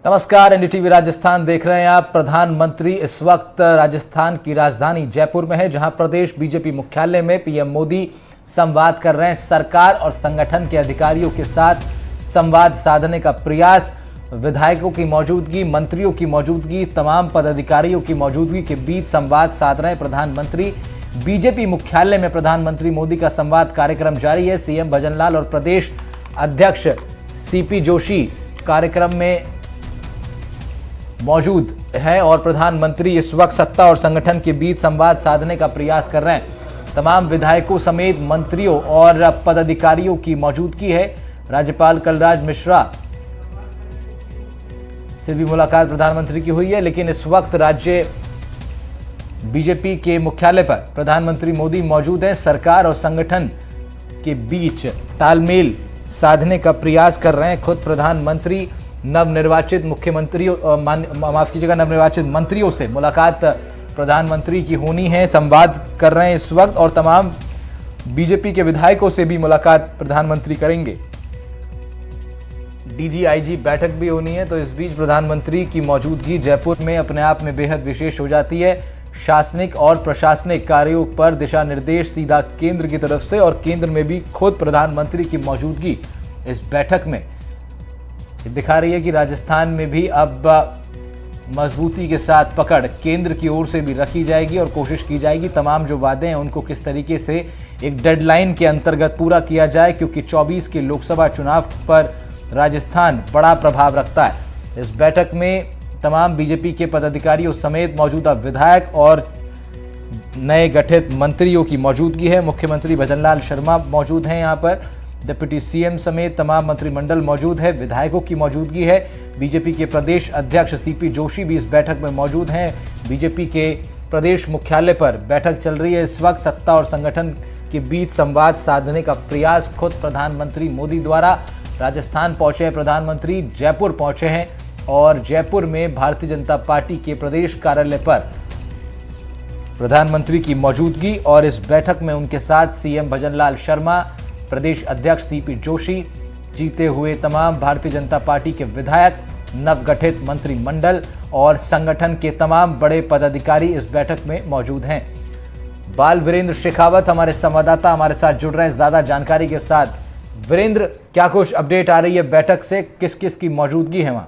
नमस्कार, एनडीटीवी राजस्थान देख रहे हैं आप। प्रधानमंत्री इस वक्त राजस्थान की राजधानी जयपुर में है, जहां प्रदेश बीजेपी मुख्यालय में पीएम मोदी संवाद कर रहे हैं। सरकार और संगठन के अधिकारियों के साथ संवाद साधने का प्रयास, विधायकों की मौजूदगी, मंत्रियों की मौजूदगी, तमाम पदाधिकारियों की मौजूदगी के बीच संवाद साध रहे हैं प्रधानमंत्री। बीजेपी मुख्यालय में प्रधानमंत्री मोदी का संवाद कार्यक्रम जारी है। सीएम भजनलाल और प्रदेश अध्यक्ष सीपी जोशी कार्यक्रम में मौजूद है और प्रधानमंत्री इस वक्त सत्ता और संगठन के बीच संवाद साधने का प्रयास कर रहे हैं। तमाम विधायकों समेत मंत्रियों और पदाधिकारियों की मौजूदगी है। राज्यपाल कलराज मिश्रा से भी मुलाकात प्रधानमंत्री की हुई है, लेकिन इस वक्त राज्य बीजेपी के मुख्यालय पर प्रधानमंत्री मोदी मौजूद हैं। सरकार और संगठन के बीच तालमेल साधने का प्रयास कर रहे हैं। खुद प्रधानमंत्री नवनिर्वाचित नवनिर्वाचित मंत्रियों से मुलाकात प्रधानमंत्री की होनी है, संवाद कर रहे हैं इस वक्त, और तमाम बीजेपी के विधायकों से भी मुलाकात प्रधानमंत्री करेंगे। डीजीआईजी बैठक भी होनी है, तो इस बीच प्रधानमंत्री की मौजूदगी जयपुर में अपने आप में बेहद विशेष हो जाती है। शासनिक और प्रशासनिक कार्यों पर दिशा निर्देश सीधा केंद्र की तरफ से, और केंद्र में भी खुद प्रधानमंत्री की मौजूदगी इस बैठक में दिखा रही है कि राजस्थान में भी अब मजबूती के साथ पकड़ केंद्र की ओर से भी रखी जाएगी और कोशिश की जाएगी तमाम जो वादे हैं उनको किस तरीके से एक डेडलाइन के अंतर्गत पूरा किया जाए, क्योंकि 24 के लोकसभा चुनाव पर राजस्थान बड़ा प्रभाव रखता है। इस बैठक में तमाम बीजेपी के पदाधिकारियों समेत मौजूदा विधायक और नए गठित मंत्रियों की मौजूदगी है। मुख्यमंत्री भजनलाल शर्मा मौजूद हैं यहाँ पर, डिप्टी सीएम समेत तमाम मंत्रिमंडल मौजूद है, विधायकों की मौजूदगी है। बीजेपी के प्रदेश अध्यक्ष सीपी जोशी भी इस बैठक में मौजूद हैं। बीजेपी के प्रदेश मुख्यालय पर बैठक चल रही है इस वक्त। सत्ता और संगठन के बीच संवाद साधने का प्रयास खुद प्रधानमंत्री मोदी द्वारा। राजस्थान पहुंचे हैं प्रधानमंत्री, जयपुर पहुंचे हैं, और जयपुर में भारतीय जनता पार्टी के प्रदेश कार्यालय पर प्रधानमंत्री की मौजूदगी, और इस बैठक में उनके साथ सीएम भजनलाल शर्मा, प्रदेश अध्यक्ष सीपी जोशी, जीते हुए तमाम भारतीय जनता पार्टी के विधायक, नवगठित मंत्रिमंडल और संगठन के तमाम बड़े पदाधिकारी इस बैठक में मौजूद हैं। बाल वीरेंद्र शेखावत हमारे संवाददाता हमारे साथ जुड़ रहे हैं ज्यादा जानकारी के साथ। वीरेंद्र, क्या कुछ अपडेट आ रही है बैठक से, किस किस की मौजूदगी है वहां?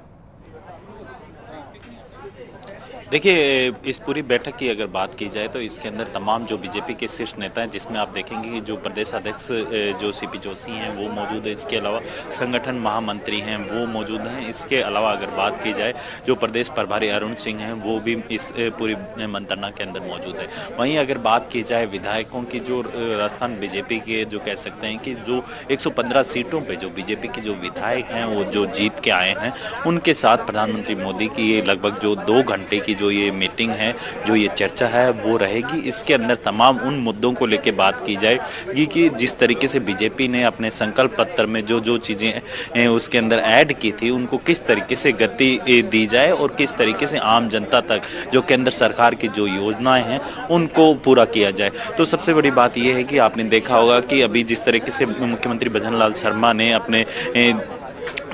देखिए, इस पूरी बैठक की अगर बात की जाए तो इसके अंदर तमाम जो बीजेपी के शीर्ष नेता हैं, जिसमें आप देखेंगे कि जो प्रदेश अध्यक्ष जो सीपी जोशी हैं वो मौजूद है। इसके अलावा संगठन महामंत्री हैं वो मौजूद हैं। इसके अलावा अगर बात की जाए जो प्रदेश प्रभारी अरुण सिंह हैं वो भी इस पूरी मंत्रणा के अंदर मौजूद है। वहीं अगर बात की जाए विधायकों की, जो राजस्थान बीजेपी के जो कह सकते हैं कि जो 115 सीटों पर जो बीजेपी के जो विधायक हैं वो जो जीत के आए हैं, उनके साथ प्रधानमंत्री मोदी की ये लगभग जो 2 घंटे की जो ये मीटिंग है, जो ये चर्चा है वो रहेगी। इसके अंदर तमाम उन मुद्दों को लेकर बात की जाएगी कि जिस तरीके से बीजेपी ने अपने संकल्प पत्र में जो जो चीज़ें उसके अंदर ऐड की थी उनको किस तरीके से गति दी जाए और किस तरीके से आम जनता तक जो केंद्र सरकार की जो योजनाएं हैं उनको पूरा किया जाए। तो सबसे बड़ी बात यह है कि आपने देखा होगा कि अभी जिस तरीके से मुख्यमंत्री भजनलाल शर्मा ने अपने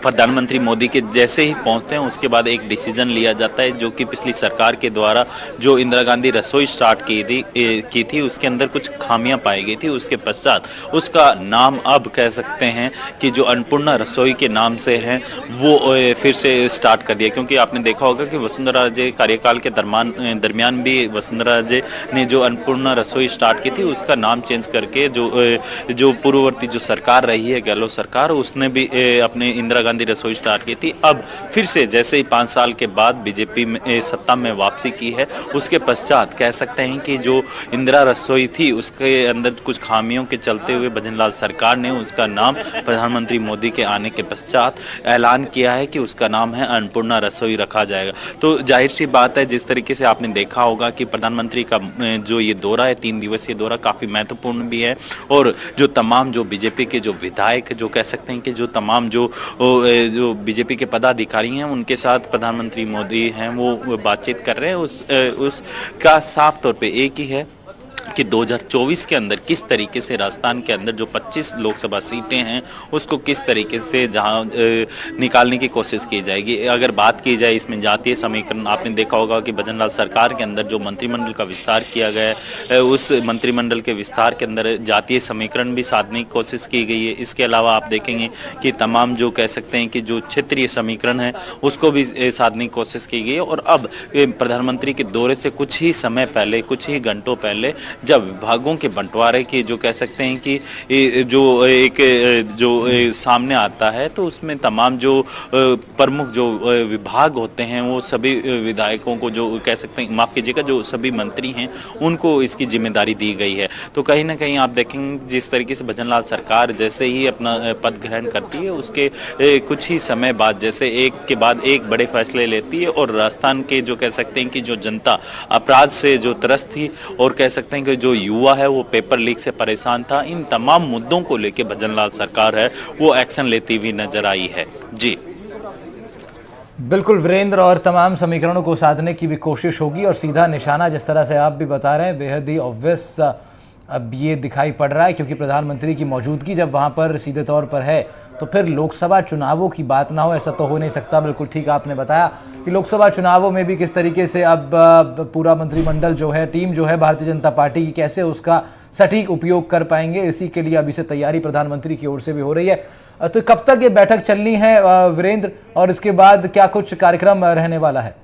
प्रधानमंत्री मोदी के जैसे ही पहुंचते हैं उसके बाद एक डिसीजन लिया जाता है, जो कि पिछली सरकार के द्वारा जो इंदिरा गांधी रसोई स्टार्ट की थी उसके अंदर कुछ खामियां पाई गई थी। उसके पश्चात उसका नाम अब कह सकते हैं कि जो अन्नपूर्णा रसोई के नाम से है वो फिर से स्टार्ट कर दिया, क्योंकि आपने देखा होगा कि वसुंधरा राजे कार्यकाल के दरमियान भी वसुंधरा राजे ने जो अन्नपूर्णा रसोई स्टार्ट की थी उसका नाम चेंज करके जो पूर्ववर्ती जो सरकार रही है गहलोत सरकार, उसने भी अपने इंदिरा गांधी रसोई स्टार्ट की थी। अब फिर से जैसे ही 5 साल के बाद बीजेपी में सत्ता में वापसी की है, उसके पश्चात कह सकते हैं कि जो इंदिरा रसोई थी उसके अंदर कुछ खामियों के चलते हुए भजनलाल सरकार ने उसका नाम प्रधानमंत्री मोदी के आने के पश्चात ऐलान किया है कि उसका नाम है अन्नपूर्णा रसोई रखा जाएगा। तो जाहिर सी बात है, जिस तरीके से आपने देखा होगा कि प्रधानमंत्री का जो ये दौरा है 3 दिवसीय दौरा काफी महत्वपूर्ण भी है, और जो तमाम जो बीजेपी के जो विधायक जो कह सकते हैं कि जो तमाम जो बीजेपी के पदाधिकारी हैं उनके साथ प्रधानमंत्री मोदी हैं वो बातचीत कर रहे हैं। उसका साफ तौर पे एक ही है कि 2024 के अंदर किस तरीके से राजस्थान के अंदर जो 25 लोकसभा सीटें हैं उसको किस तरीके से जहां निकालने की कोशिश की जाएगी। अगर बात की जाए इसमें जातीय समीकरण, आपने देखा होगा कि भजनलाल सरकार के अंदर जो मंत्रिमंडल का विस्तार किया गया है उस मंत्रिमंडल के विस्तार के अंदर जातीय समीकरण भी साधने की कोशिश की गई है। इसके अलावा आप देखेंगे कि तमाम जो कह सकते हैं कि जो क्षेत्रीय समीकरण है उसको भी साधने की कोशिश की गई है। और अब प्रधानमंत्री के दौरे से कुछ ही समय पहले, कुछ ही घंटों पहले जब विभागों के बंटवारे की जो कह सकते हैं कि जो एक जो सामने आता है तो उसमें तमाम जो प्रमुख जो विभाग होते हैं वो सभी विधायकों को, जो कह सकते हैं, माफ कीजिएगा, जो सभी मंत्री हैं उनको इसकी जिम्मेदारी दी गई है। तो कहीं ना कहीं आप देखेंगे जिस तरीके से भजनलाल सरकार जैसे ही अपना पद ग्रहण करती है उसके कुछ ही समय बाद जैसे एक के बाद एक बड़े फैसले लेती है और राजस्थान के जो कह सकते हैं कि जो जनता अपराध से जो त्रस्त थी और कह सकते हैं कि जो युवा है वो पेपर लीक से परेशान था, इन तमाम मुद्दों को लेकर भजनलाल सरकार है वो एक्शन लेती हुई नजर आई है। जी बिल्कुल वीरेंद्र, और तमाम समीकरणों को साधने की भी कोशिश होगी और सीधा निशाना जिस तरह से आप भी बता रहे हैं बेहद ही ऑब्वियस अब ये दिखाई पड़ रहा है, क्योंकि प्रधानमंत्री की मौजूदगी जब वहाँ पर सीधे तौर पर है तो फिर लोकसभा चुनावों की बात ना हो ऐसा तो हो नहीं सकता। बिल्कुल ठीक आपने बताया कि लोकसभा चुनावों में भी किस तरीके से अब पूरा मंत्रिमंडल जो है, टीम जो है भारतीय जनता पार्टी की, कैसे उसका सटीक उपयोग कर पाएंगे, इसी के लिए अभी से तैयारी प्रधानमंत्री की ओर से भी हो रही है। तो कब तक ये बैठक चलनी है वीरेंद्र, और इसके बाद क्या कुछ कार्यक्रम रहने वाला है?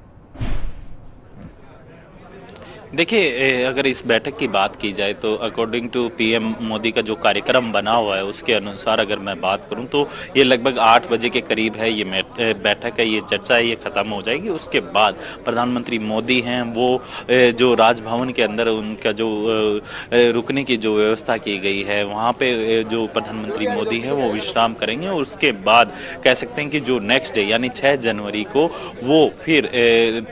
देखिए, अगर इस बैठक की बात की जाए तो अकॉर्डिंग टू पीएम मोदी का जो कार्यक्रम बना हुआ है उसके अनुसार अगर मैं बात करूं तो ये लगभग 8 बजे के करीब है ये बैठक है, ये चर्चा है, ये खत्म हो जाएगी। उसके बाद प्रधानमंत्री मोदी हैं वो जो राजभवन के अंदर उनका जो रुकने की जो व्यवस्था की गई है वहाँ पे जो प्रधानमंत्री मोदी है वो विश्राम करेंगे और उसके बाद कह सकते हैं कि जो नेक्स्ट डे यानी 6 जनवरी को वो फिर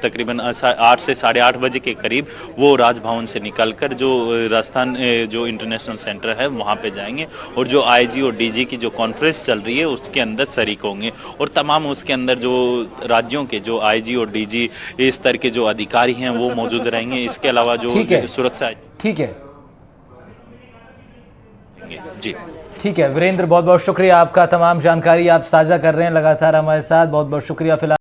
तकरीबन 8 से 8:30 बजे के करीब वो राजभवन से निकलकर जो राजस्थान जो इंटरनेशनल सेंटर है वहाँ पे जाएंगे और जो आईजी और डीजी की जो कॉन्फ्रेंस चल रही है उसके अंदर शरीक होंगे और तमाम उसके अंदर जो राज्यों के जो आईजी और डीजी इस तरह के जो अधिकारी हैं वो मौजूद रहेंगे। इसके अलावा जो सुरक्षा, ठीक है जी ठीक है वीरेंद्र, बहुत बहुत शुक्रिया आपका, तमाम जानकारी आप साझा कर रहे हैं लगातार हमारे साथ, बहुत बहुत शुक्रिया। फिलहाल